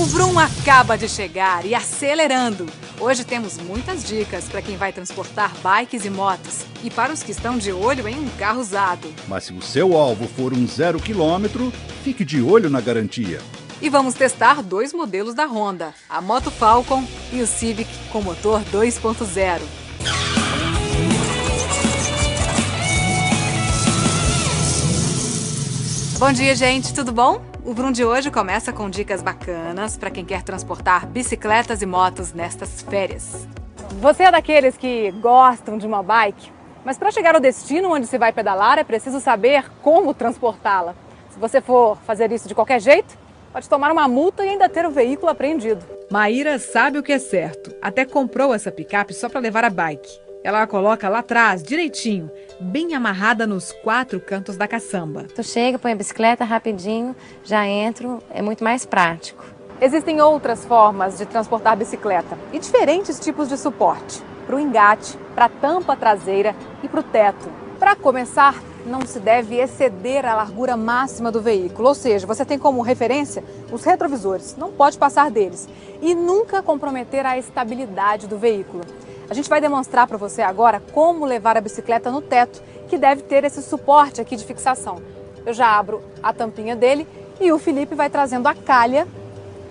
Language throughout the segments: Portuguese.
Vroom acaba de chegar e acelerando. Hoje temos muitas dicas para quem vai transportar bikes e motos e para os que estão de olho em um carro usado. Mas se o seu alvo for um 0 km, fique de olho na garantia. E vamos testar 2 modelos da Honda, a Moto Falcon e o Civic com motor 2.0. Bom dia, gente, tudo bom? O Vroom de hoje começa com dicas bacanas para quem quer transportar bicicletas e motos nestas férias. Você é daqueles que gostam de uma bike, mas para chegar ao destino onde se vai pedalar é preciso saber como transportá-la. Se você for fazer isso de qualquer jeito, pode tomar uma multa e ainda ter o veículo apreendido. Maíra sabe o que é certo. Até comprou essa picape só para levar a bike. Ela a coloca lá atrás, direitinho, bem amarrada nos 4 cantos da caçamba. Tu chega, põe a bicicleta rapidinho, já entro, é muito mais prático. Existem outras formas de transportar bicicleta e diferentes tipos de suporte. Para o engate, para a tampa traseira e para o teto. Para começar, não se deve exceder a largura máxima do veículo, ou seja, você tem como referência os retrovisores, não pode passar deles e nunca comprometer a estabilidade do veículo. A gente vai demonstrar para você agora como levar a bicicleta no teto, que deve ter esse suporte aqui de fixação. Eu já abro a tampinha dele e o Felipe vai trazendo a calha,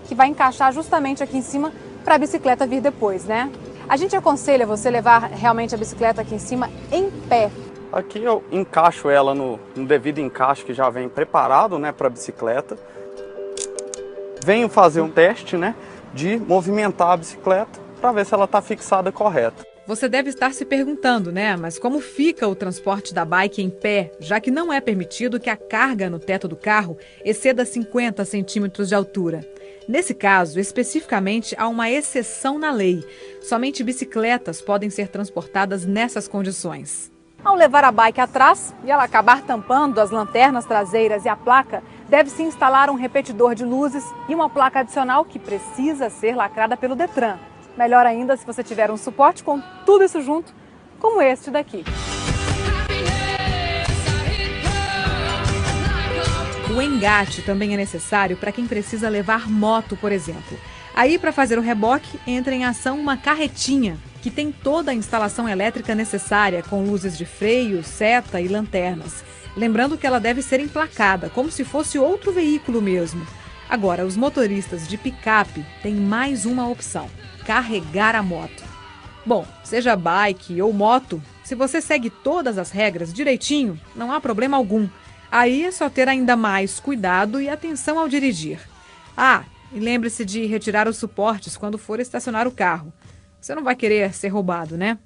que vai encaixar justamente aqui em cima para a bicicleta vir depois, né? A gente aconselha você levar realmente a bicicleta aqui em cima em pé. Aqui eu encaixo ela no devido encaixe que já vem preparado, né, para a bicicleta. Venho fazer um teste, né, de movimentar a bicicleta para ver se ela está fixada correta. Você deve estar se perguntando, né? Mas como fica o transporte da bike em pé, já que não é permitido que a carga no teto do carro exceda 50 centímetros de altura? Nesse caso, especificamente, há uma exceção na lei. Somente bicicletas podem ser transportadas nessas condições. Ao levar a bike atrás e ela acabar tampando as lanternas traseiras e a placa, deve-se instalar um repetidor de luzes e uma placa adicional que precisa ser lacrada pelo Detran. Melhor ainda se você tiver um suporte com tudo isso junto, como este daqui. O engate também é necessário para quem precisa levar moto, por exemplo. Aí, para fazer o reboque, entra em ação uma carretinha, que tem toda a instalação elétrica necessária, com luzes de freio, seta e lanternas. Lembrando que ela deve ser emplacada, como se fosse outro veículo mesmo. Agora, os motoristas de picape têm mais uma opção: carregar a moto. Bom, seja bike ou moto, se você segue todas as regras direitinho, não há problema algum. Aí é só ter ainda mais cuidado e atenção ao dirigir. Ah, e lembre-se de retirar os suportes quando for estacionar o carro. Você não vai querer ser roubado, né?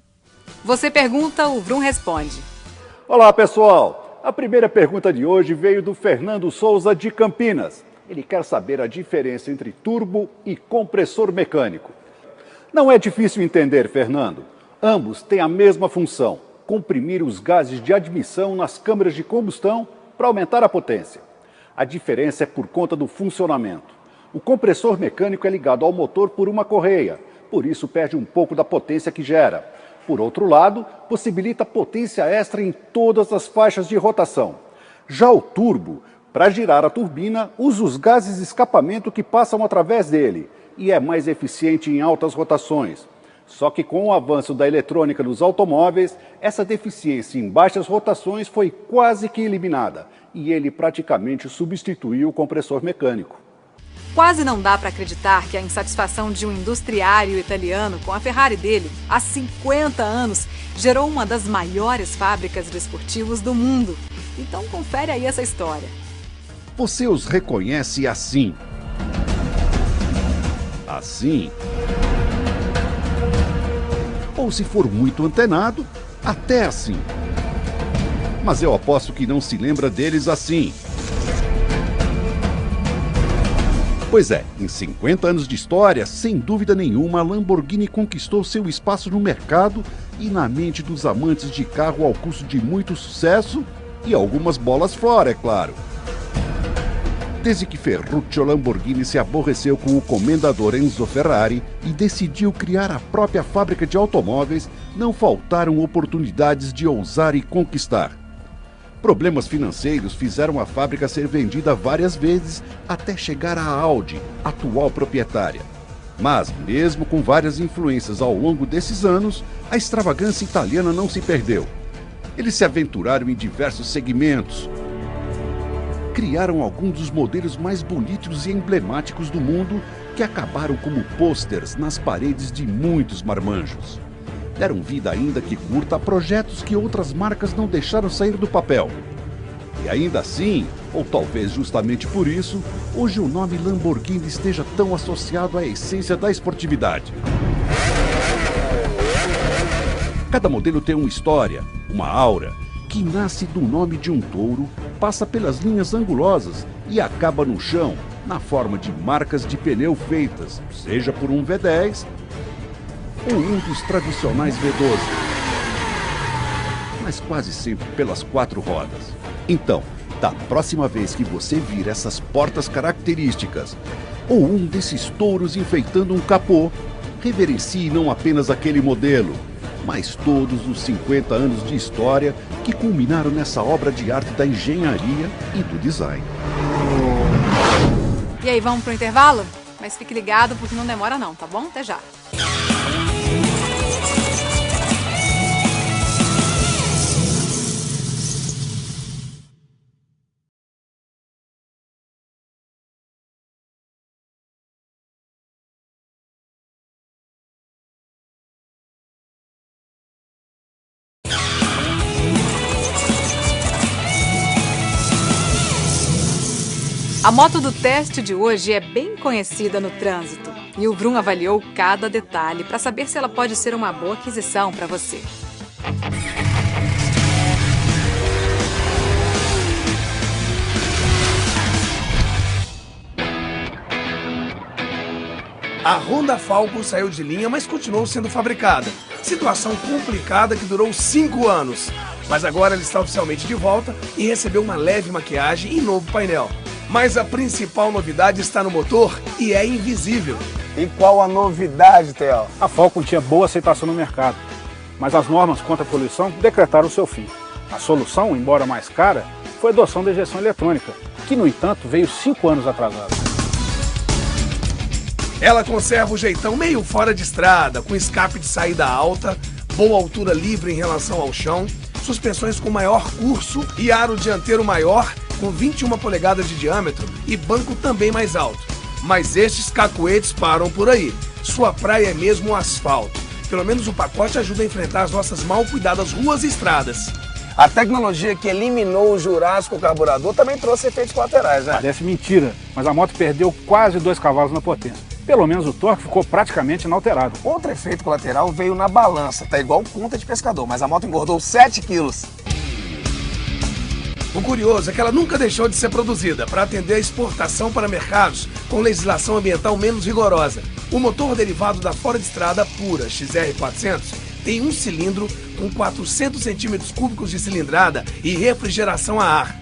Você pergunta, o Vroom responde. Olá, pessoal! A primeira pergunta de hoje veio do Fernando Souza, de Campinas. Ele quer saber a diferença entre turbo e compressor mecânico. Não é difícil entender, Fernando. Ambos têm a mesma função: comprimir os gases de admissão nas câmaras de combustão para aumentar a potência. A diferença é por conta do funcionamento. O compressor mecânico é ligado ao motor por uma correia, por isso perde um pouco da potência que gera. Por outro lado, possibilita potência extra em todas as faixas de rotação. Já o turbo, para girar a turbina, usa os gases de escapamento que passam através dele e é mais eficiente em altas rotações. Só que com o avanço da eletrônica nos automóveis, essa deficiência em baixas rotações foi quase que eliminada e ele praticamente substituiu o compressor mecânico. Quase não dá para acreditar que a insatisfação de um industriário italiano com a Ferrari dele, há 50 anos, gerou uma das maiores fábricas de esportivos do mundo. Então confere aí essa história. Você os reconhece assim. Assim. Ou se for muito antenado, até assim. Mas eu aposto que não se lembra deles assim. Pois é, em 50 anos de história, sem dúvida nenhuma, a Lamborghini conquistou seu espaço no mercado e na mente dos amantes de carro ao custo de muito sucesso e algumas bolas fora, é claro. Desde que Ferruccio Lamborghini se aborreceu com o comendador Enzo Ferrari e decidiu criar a própria fábrica de automóveis, não faltaram oportunidades de ousar e conquistar. Problemas financeiros fizeram a fábrica ser vendida várias vezes até chegar à Audi, atual proprietária. Mas, mesmo com várias influências ao longo desses anos, a extravagância italiana não se perdeu. Eles se aventuraram em diversos segmentos. Criaram alguns dos modelos mais bonitos e emblemáticos do mundo que acabaram como pôsteres nas paredes de muitos marmanjos. Deram vida ainda que curta a projetos que outras marcas não deixaram sair do papel. E ainda assim, ou talvez justamente por isso, hoje o nome Lamborghini esteja tão associado à essência da esportividade. Cada modelo tem uma história, uma aura, que nasce do nome de um touro, passa pelas linhas angulosas e acaba no chão, na forma de marcas de pneu feitas, seja por um V10 ou um dos tradicionais V12, mas quase sempre pelas 4 rodas. Então, da próxima vez que você vir essas portas características ou um desses touros enfeitando um capô, reverencie não apenas aquele modelo, mas todos os 50 anos de história que culminaram nessa obra de arte da engenharia e do design. E aí, vamos pro intervalo? Mas fique ligado porque não demora não, tá bom? Até já. A moto do teste de hoje é bem conhecida no trânsito e o Vroom avaliou cada detalhe para saber se ela pode ser uma boa aquisição para você. A Honda Falcon saiu de linha, mas continuou sendo fabricada. Situação complicada que durou 5 anos. Mas agora ela está oficialmente de volta e recebeu uma leve maquiagem e novo painel. Mas a principal novidade está no motor e é invisível. E qual a novidade, Theo? A Falcon tinha boa aceitação no mercado, mas as normas contra a poluição decretaram o seu fim. A solução, embora mais cara, foi a adoção da injeção eletrônica, que, no entanto, veio 5 anos atrasada. Ela conserva o jeitão meio fora de estrada, com escape de saída alta, boa altura livre em relação ao chão, suspensões com maior curso e aro dianteiro maior, com 21 polegadas de diâmetro e banco também mais alto. Mas estes cacuetes param por aí. Sua praia é mesmo o asfalto. Pelo menos o pacote ajuda a enfrentar as nossas mal cuidadas ruas e estradas. A tecnologia que eliminou o Jurássico carburador também trouxe efeitos colaterais, né? Parece mentira, mas a moto perdeu quase 2 cavalos na potência. Pelo menos o torque ficou praticamente inalterado. Outro efeito colateral veio na balança. Tá igual conta de pescador, mas a moto engordou 7 quilos. O curioso é que ela nunca deixou de ser produzida para atender a exportação para mercados com legislação ambiental menos rigorosa. O motor derivado da fora de estrada pura XR400 tem um cilindro com 400 centímetros cúbicos de cilindrada e refrigeração a ar.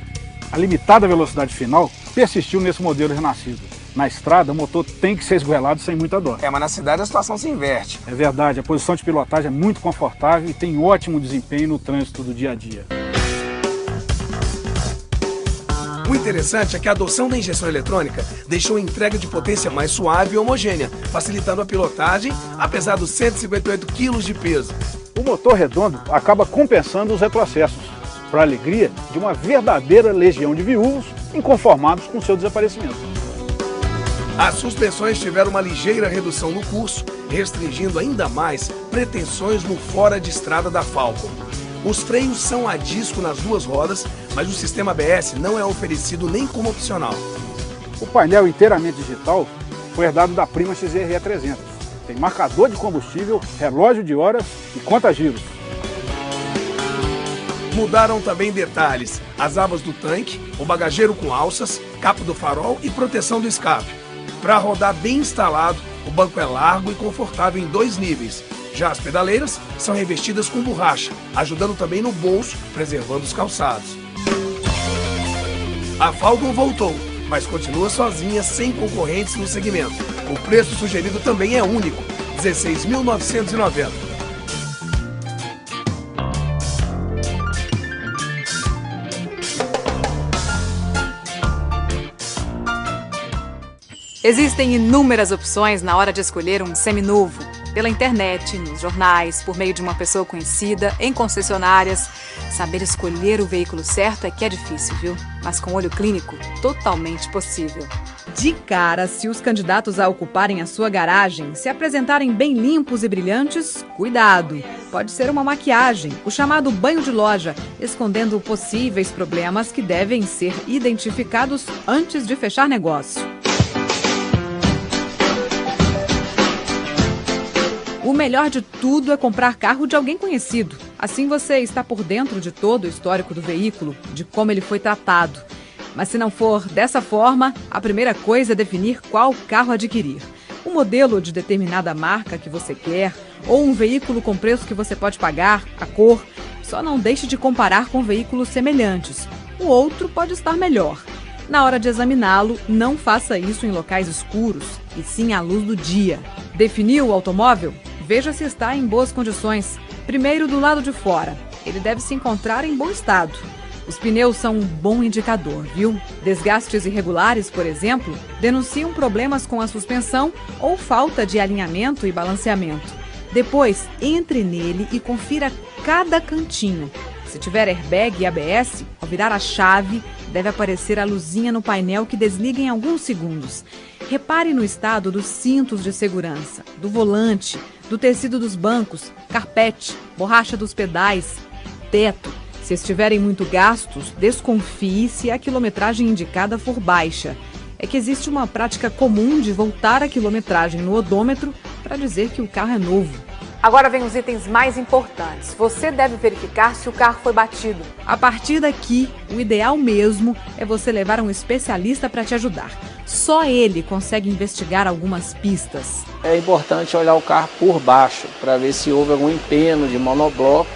A limitada velocidade final persistiu nesse modelo renascido. Na estrada, o motor tem que ser esgoelado sem muita dor. Mas na cidade a situação se inverte. É verdade, a posição de pilotagem é muito confortável e tem ótimo desempenho no trânsito do dia a dia. O interessante é que a adoção da injeção eletrônica deixou a entrega de potência mais suave e homogênea, facilitando a pilotagem, apesar dos 158 kg de peso. O motor redondo acaba compensando os retrocessos, para a alegria de uma verdadeira legião de viúvos inconformados com seu desaparecimento. As suspensões tiveram uma ligeira redução no curso, restringindo ainda mais pretensões no fora de estrada da Falcon. Os freios são a disco nas 2 rodas, mas o sistema ABS não é oferecido nem como opcional. O painel inteiramente digital foi herdado da prima XRE300. Tem marcador de combustível, relógio de horas e conta-giros. Mudaram também detalhes: as abas do tanque, o bagageiro com alças, capa do farol e proteção do escape. Para rodar bem instalado, o banco é largo e confortável em 2 níveis. Já as pedaleiras são revestidas com borracha, ajudando também no bolso, preservando os calçados. A Falcon voltou, mas continua sozinha, sem concorrentes no segmento. O preço sugerido também é único, R$ 16.990. Existem inúmeras opções na hora de escolher um seminovo. Pela internet, nos jornais, por meio de uma pessoa conhecida, em concessionárias. Saber escolher o veículo certo é que é difícil, viu? Mas com olho clínico, totalmente possível. De cara, se os candidatos a ocuparem a sua garagem se apresentarem bem limpos e brilhantes, cuidado! Pode ser uma maquiagem, o chamado banho de loja, escondendo possíveis problemas que devem ser identificados antes de fechar negócio. O melhor de tudo é comprar carro de alguém conhecido. Assim você está por dentro de todo o histórico do veículo, de como ele foi tratado. Mas se não for dessa forma, a primeira coisa é definir qual carro adquirir. O modelo de determinada marca que você quer, ou um veículo com preço que você pode pagar, a cor. Só não deixe de comparar com veículos semelhantes. O outro pode estar melhor. Na hora de examiná-lo, não faça isso em locais escuros, e sim à luz do dia. Definiu o automóvel? Veja se está em boas condições. Primeiro, do lado de fora. Ele deve se encontrar em bom estado. Os pneus são um bom indicador, viu? Desgastes irregulares, por exemplo, denunciam problemas com a suspensão ou falta de alinhamento e balanceamento. Depois, entre nele e confira cada cantinho. Se tiver airbag e ABS, ao virar a chave, deve aparecer a luzinha no painel que desliga em alguns segundos. Repare no estado dos cintos de segurança, do volante, do tecido dos bancos, carpete, borracha dos pedais, teto. Se estiverem muito gastos, desconfie se a quilometragem indicada for baixa. É que existe uma prática comum de voltar a quilometragem no odômetro para dizer que o carro é novo. Agora vem os itens mais importantes. Você deve verificar se o carro foi batido. A partir daqui, o ideal mesmo é você levar um especialista para te ajudar. Só ele consegue investigar algumas pistas. É importante olhar o carro por baixo para ver se houve algum empeno de monobloco,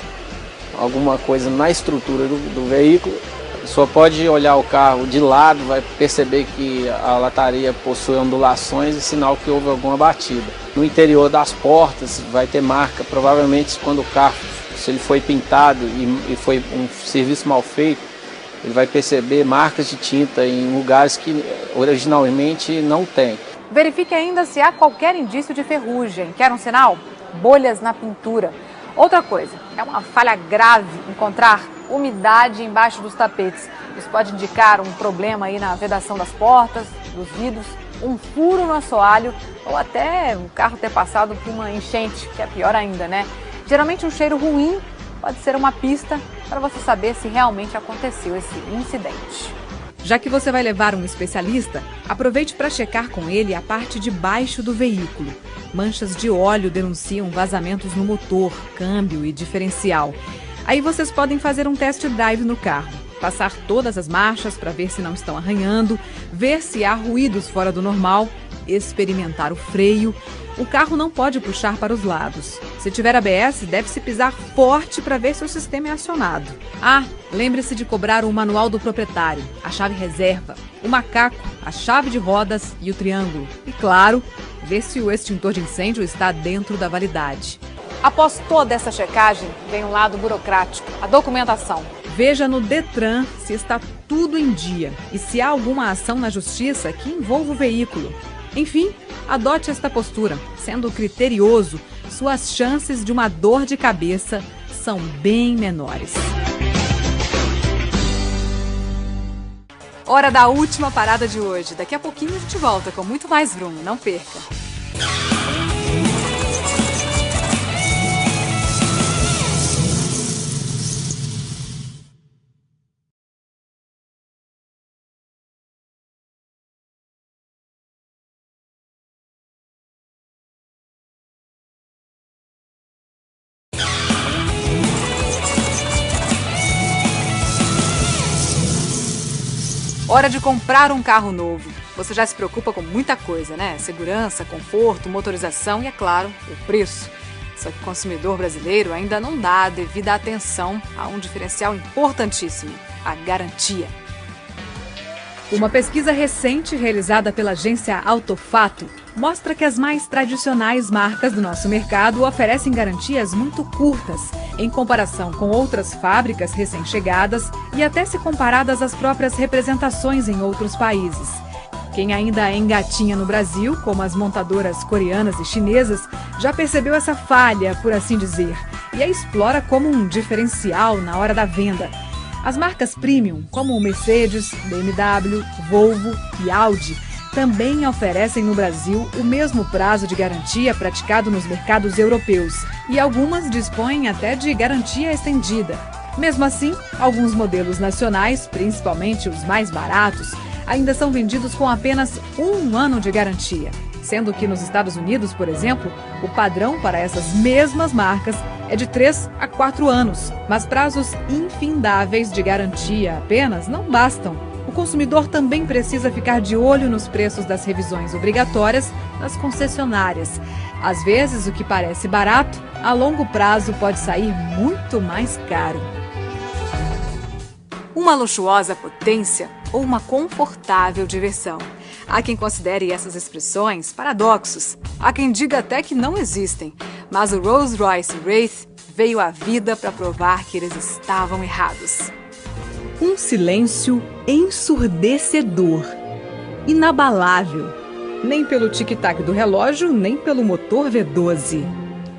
alguma coisa na estrutura do veículo. Só pode olhar o carro de lado, vai perceber que a lataria possui ondulações e sinal que houve alguma batida. No interior das portas vai ter marca, provavelmente quando o carro, se ele foi pintado e foi um serviço mal feito, ele vai perceber marcas de tinta em lugares que originalmente não tem. Verifique ainda se há qualquer indício de ferrugem. Quer um sinal? Bolhas na pintura. Outra coisa, é uma falha grave encontrar umidade embaixo dos tapetes. Isso pode indicar um problema aí na vedação das portas, dos vidros, um furo no assoalho ou até o carro ter passado por uma enchente, que é pior ainda, né? Geralmente um cheiro ruim pode ser uma pista para você saber se realmente aconteceu esse incidente. Já que você vai levar um especialista, aproveite para checar com ele a parte de baixo do veículo. Manchas de óleo denunciam vazamentos no motor, câmbio e diferencial. Aí vocês podem fazer um test drive no carro, passar todas as marchas para ver se não estão arranhando, ver se há ruídos fora do normal, experimentar o freio. O carro não pode puxar para os lados. Se tiver ABS, deve-se pisar forte para ver se o sistema é acionado. Ah, lembre-se de cobrar o manual do proprietário, a chave reserva, o macaco, a chave de rodas e o triângulo. E claro, ver se o extintor de incêndio está dentro da validade. Após toda essa checagem, vem um lado burocrático, a documentação. Veja no Detran se está tudo em dia e se há alguma ação na justiça que envolva o veículo. Enfim, adote esta postura. Sendo criterioso, suas chances de uma dor de cabeça são bem menores. Hora da última parada de hoje. Daqui a pouquinho a gente volta com muito mais Vroom. Não perca. Hora de comprar um carro novo. Você já se preocupa com muita coisa, né? Segurança, conforto, motorização e, é claro, o preço. Só que o consumidor brasileiro ainda não dá a devida atenção a um diferencial importantíssimo, a garantia. Uma pesquisa recente realizada pela agência Autofato mostra que as mais tradicionais marcas do nosso mercado oferecem garantias muito curtas, em comparação com outras fábricas recém-chegadas e até se comparadas às próprias representações em outros países. Quem ainda engatinha no Brasil, como as montadoras coreanas e chinesas, já percebeu essa falha, por assim dizer, e a explora como um diferencial na hora da venda. As marcas premium, como Mercedes, BMW, Volvo e Audi, também oferecem no Brasil o mesmo prazo de garantia praticado nos mercados europeus, e algumas dispõem até de garantia estendida. Mesmo assim, alguns modelos nacionais, principalmente os mais baratos, ainda são vendidos com apenas 1 ano de garantia, sendo que nos Estados Unidos, por exemplo, o padrão para essas mesmas marcas é de 3 a 4 anos, mas prazos infindáveis de garantia apenas não bastam. O consumidor também precisa ficar de olho nos preços das revisões obrigatórias das concessionárias. Às vezes, o que parece barato, a longo prazo pode sair muito mais caro. Uma luxuosa potência ou uma confortável diversão. Há quem considere essas expressões paradoxos. Há quem diga até que não existem. Mas o Rolls-Royce Wraith veio à vida para provar que eles estavam errados. Um silêncio ensurdecedor, inabalável. Nem pelo tic-tac do relógio, nem pelo motor V12.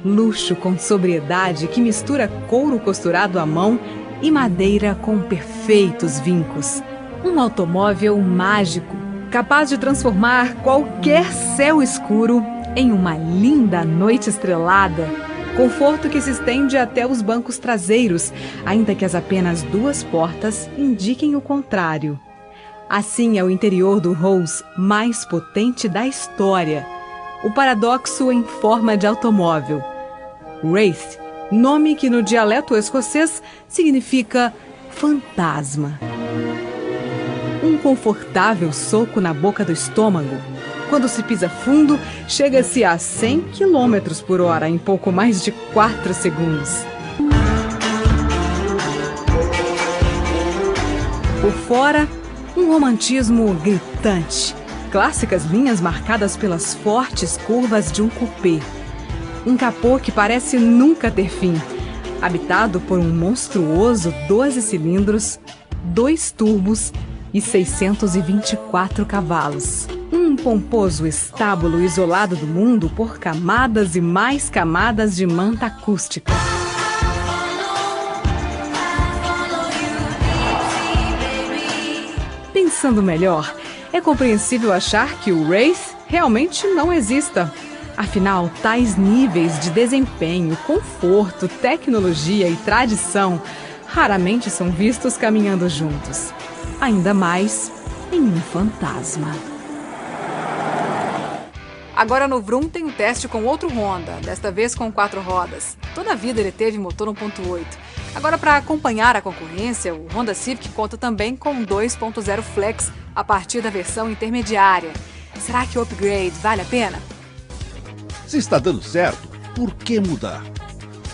Luxo com sobriedade que mistura couro costurado à mão e madeira com perfeitos vincos. Um automóvel mágico, capaz de transformar qualquer céu escuro em uma linda noite estrelada. Conforto que se estende até os bancos traseiros, ainda que as apenas 2 portas indiquem o contrário. Assim é o interior do Rolls mais potente da história. O paradoxo em forma de automóvel. Wraith, nome que no dialeto escocês significa fantasma. Um confortável soco na boca do estômago. Quando se pisa fundo, chega-se a 100 km por hora em pouco mais de 4 segundos. Por fora, um romantismo gritante. Clássicas linhas marcadas pelas fortes curvas de um coupé. Um capô que parece nunca ter fim. Habitado por um monstruoso 12 cilindros, 2 turbos e 624 cavalos. Um pomposo estábulo isolado do mundo por camadas e mais camadas de manta acústica. Pensando melhor, é compreensível achar que o Wraith realmente não exista. Afinal, tais níveis de desempenho, conforto, tecnologia e tradição raramente são vistos caminhando juntos. Ainda mais em um fantasma. Agora no Vroom tem um teste com outro Honda, desta vez com 4 rodas. Toda a vida ele teve motor 1.8. Agora, para acompanhar a concorrência, o Honda Civic conta também com 2.0 Flex a partir da versão intermediária. Será que o upgrade vale a pena? Se está dando certo, por que mudar?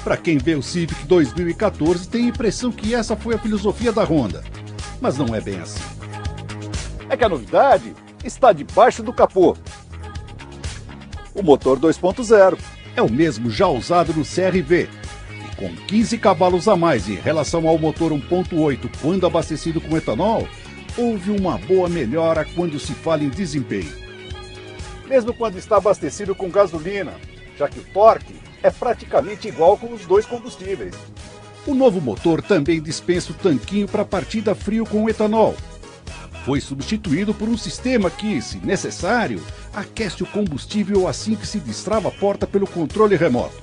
Para quem vê o Civic 2014, tem a impressão que essa foi a filosofia da Honda. Mas não é bem assim. É que a novidade está debaixo do capô. O motor 2.0 é o mesmo já usado no CR-V. E com 15 cavalos a mais em relação ao motor 1.8 quando abastecido com etanol, houve uma boa melhora quando se fala em desempenho. Mesmo quando está abastecido com gasolina, já que o torque é praticamente igual com os 2 combustíveis. O novo motor também dispensa o tanquinho para partida frio com etanol. Foi substituído por um sistema que, se necessário, aquece o combustível assim que se destrava a porta pelo controle remoto.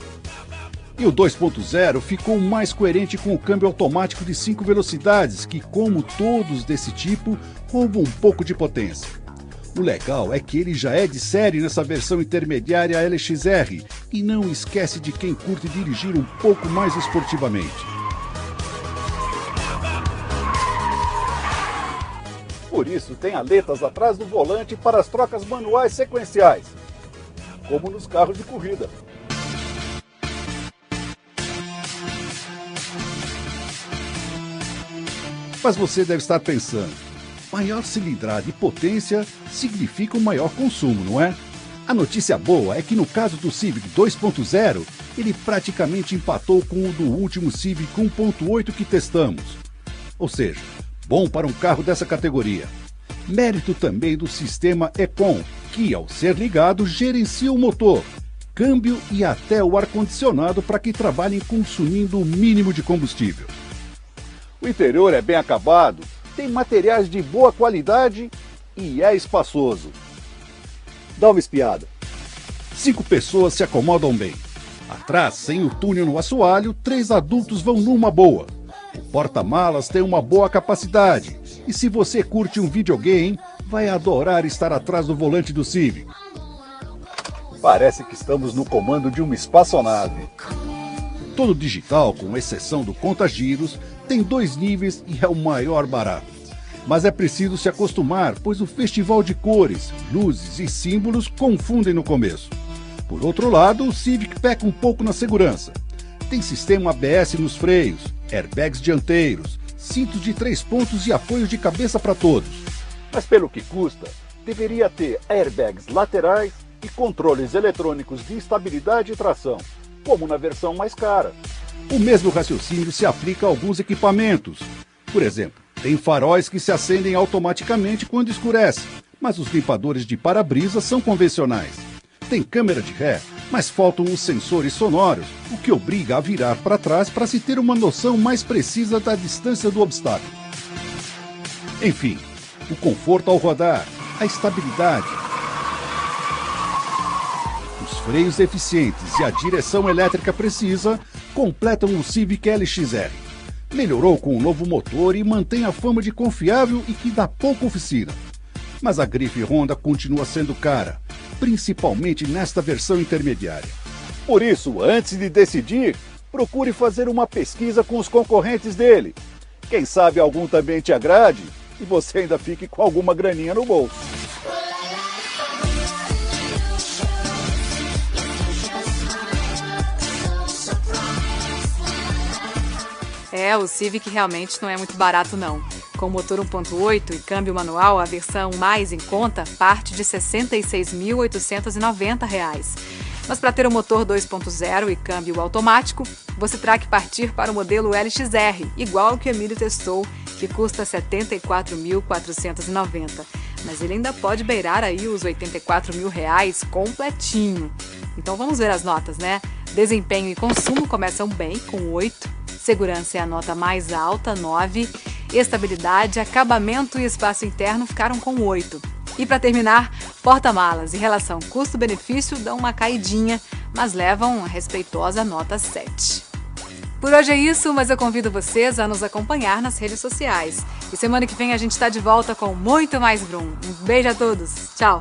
E o 2.0 ficou mais coerente com o câmbio automático de 5 velocidades, que, como todos desse tipo, roubam um pouco de potência. O legal é que ele já é de série nessa versão intermediária LXR e não esquece de quem curte dirigir um pouco mais esportivamente. Por isso, tem aletas atrás do volante para as trocas manuais sequenciais, como nos carros de corrida. Mas você deve estar pensando, maior cilindrada e potência significa um maior consumo, não é? A notícia boa é que no caso do Civic 2.0, ele praticamente empatou com o do último Civic 1.8 que testamos. Ou seja, bom para um carro dessa categoria. Mérito também do sistema Econ, que, ao ser ligado, gerencia o motor, câmbio e até o ar-condicionado para que trabalhem consumindo o mínimo de combustível. O interior é bem acabado, tem materiais de boa qualidade e é espaçoso. Dá uma espiada. 5 pessoas se acomodam bem. Atrás, sem o túnel no assoalho, 3 adultos vão numa boa. O porta-malas tem uma boa capacidade. E se você curte um videogame, vai adorar estar atrás do volante do Civic. Parece que estamos no comando de uma espaçonave. Todo digital, com exceção do conta-giros, tem 2 níveis e é o maior barato. Mas é preciso se acostumar, pois o festival de cores, luzes e símbolos confundem no começo. Por outro lado, o Civic peca um pouco na segurança. Tem sistema ABS nos freios, airbags dianteiros, cintos de 3 pontos e apoio de cabeça para todos. Mas pelo que custa, deveria ter airbags laterais e controles eletrônicos de estabilidade e tração, como na versão mais cara. O mesmo raciocínio se aplica a alguns equipamentos. Por exemplo, tem faróis que se acendem automaticamente quando escurece, mas os limpadores de para-brisa são convencionais. Tem câmera de ré, mas faltam os sensores sonoros, o que obriga a virar para trás para se ter uma noção mais precisa da distância do obstáculo. Enfim, o conforto ao rodar, a estabilidade, os freios eficientes e a direção elétrica precisa completam o Civic LXR. Melhorou com o novo motor e mantém a fama de confiável e que dá pouca oficina. Mas a grife Honda continua sendo cara, principalmente nesta versão intermediária. Por isso, antes de decidir, procure fazer uma pesquisa com os concorrentes dele. Quem sabe algum também te agrade e você ainda fique com alguma graninha no bolso. O Civic realmente não é muito barato não. Com motor 1.8 e câmbio manual, a versão mais em conta parte de R$ 66.890. Mas para ter um motor 2.0 e câmbio automático, você terá que partir para o modelo LXR, igual ao que o Emílio testou, que custa R$ 74.490. Mas ele ainda pode beirar aí os R$ 84.000 completinho. Então vamos ver as notas, né? Desempenho e consumo começam bem, com 8. Segurança é a nota mais alta, 9. Estabilidade, acabamento e espaço interno ficaram com 8. E para terminar, porta-malas e relação custo-benefício dão uma caidinha, mas levam a respeitosa nota 7. Por hoje é isso, mas eu convido vocês a nos acompanhar nas redes sociais. E semana que vem a gente está de volta com muito mais Vroom. Um beijo a todos. Tchau!